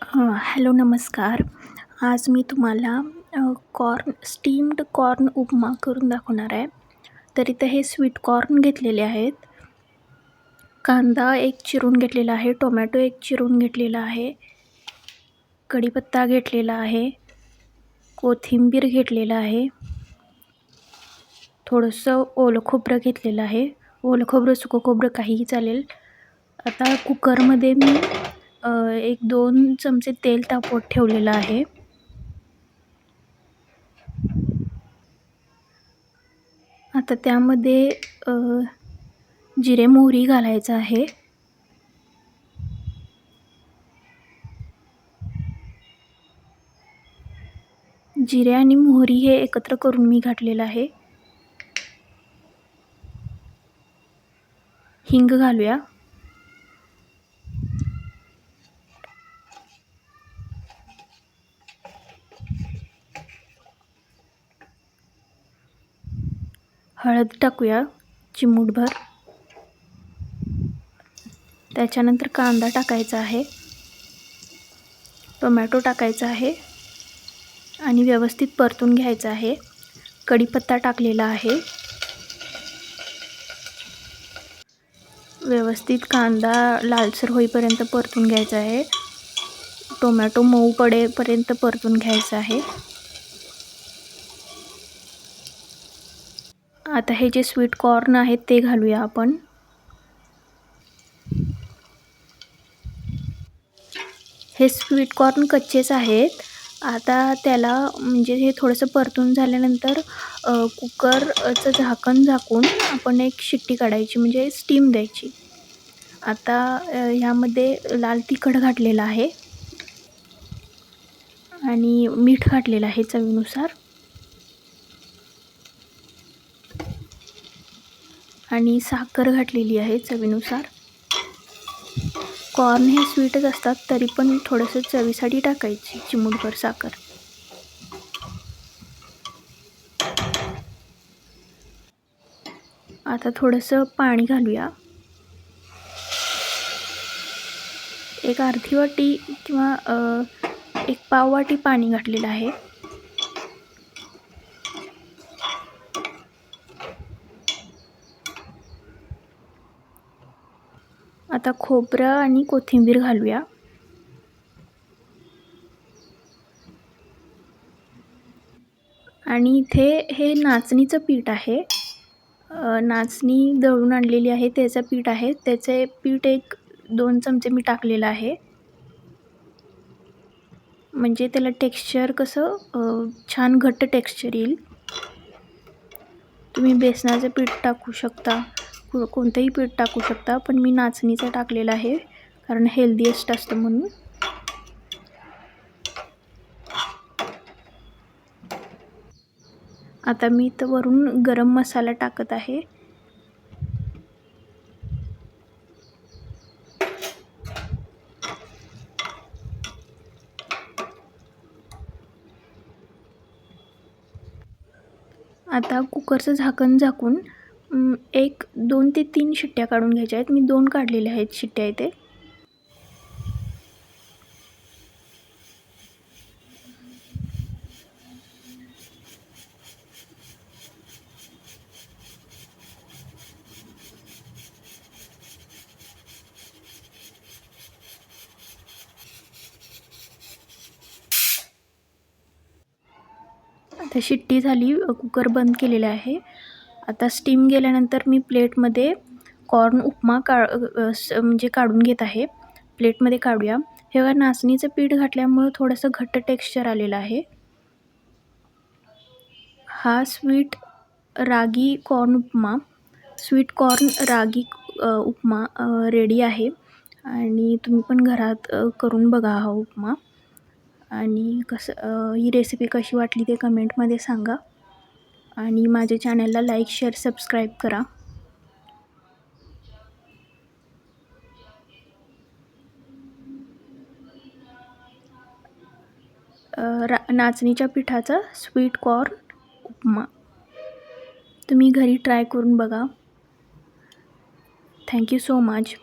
Hello नमस्कार. आज मी तुम्हाला स्टीम्ड कॉर्न उपमा करून दाखवणार आहे. तर इथं हे स्वीट कॉर्न घेतलेले आहेत. कांदा एक चिरून घेतलेला आहे, टोमॅटो एक चिरून घेतलेला आहे, कढीपत्ता घेतलेला आहे, कोथिंबीर घेतलेला आहे, थोडंसं ओलं खोबरं घेतलेलं आहे. ओलं खोबरं, सुकं खोबरं काहीही चालेल. आता कुकरमध्ये मी 1-2 चमचे तेल तापवत ठेवलेलं आहे. आता त्यामध्ये जिरे मोहरी घालायचं आहे. जिरे आणि मोहरी हे एकत्र करून मी घातलेलं आहे. हिंग घालूया. हळद टाकूया चिमूटभर. त्याच्यानंतर कांदा टाकायचा आहे, टोमॅटो टाकायचा आहे आणि व्यवस्थित परतून घ्यायचं आहे. कढीपत्ता टाकलेला आहे. व्यवस्थित कांदा लालसर होईपर्यंत परतून घ्यायचा आहे. टोमॅटो मऊ पडेपर्यंत परतून घ्यायचा आहे. आता हे जे स्वीट कॉर्न आहेत ते घालूया आपण. हे स्वीट कॉर्न कच्चेच आहेत. आता त्याला म्हणजे हे थोडंसं परतून झाल्यानंतर कुकरचं झाकण झाकून आपण एक शिट्टी काढायची, म्हणजे स्टीम द्यायची. आता ह्यामध्ये लाल तिखट घातलेलं आहे आणि मीठ घातलेलं आहे चवीनुसार, आणि साखर घातलेली आहे चवीनुसार. कॉर्न हे स्वीटच असतात, तरी पण थोडंसं चवीसाठी टाकायची चिमूटभर साखर. आता थोडंसं पाणी घालूया. एक अर्धी वाटी किंवा एक पाव वाटी पाणी घातलेलं आहे. आता खोबरं आणि कोथिंबीर घालूया. आणि इथे हे नाचणीचं पीठ आहे. नाचणी दळून आणलेली आहे, त्याचं पीठ आहे. त्याचे पीठ 1-2 चमचे मी टाकलेलं आहे. म्हणजे त्याला टेक्स्चर कसं छान घट्ट टेक्स्चर येईल. तुम्ही बेसनाचं पीठ टाकू शकता, कोणतंही पीठ टाकू शकता, पण मी नाचणीचं टाकलेलं आहे कारण हेल्दीएस्ट असतं म्हणून. आता मी इथं वरून गरम मसाला टाकत आहे. आता कुकरचं झाकण झाकून 1-2 ते 3 शिट्ट्या काढून घ्यायच्या आहेत. मी 2 काढलेल्या आहेत शिट्ट्या इथे. आता शिट्टी झाली, कुकर बंद केलेला आहे. आता स्टीम गेल्यानंतर मी प्लेटमध्ये कॉर्न उपमा म्हणजे काढून घेत आहे. प्लेटमध्ये काढूया. हे बघा, नाचणीचं पीठ घातल्यामुळं थोडंसं घट्ट टेक्स्चर आलेलं आहे. हा स्वीट कॉर्न रागी उपमा रेडी आहे. आणि तुम्ही पण घरात करून बघा हा उपमा. आणि ही रेसिपी कशी वाटली ते कमेंटमध्ये सांगा. आणि माझ्या चॅनलला लाईक, शेअर, सबस्क्राईब करा. नाचणीच्या पिठाचा स्वीट कॉर्न उपमा तुम्ही घरी ट्राय करून बघा. Thank you so much.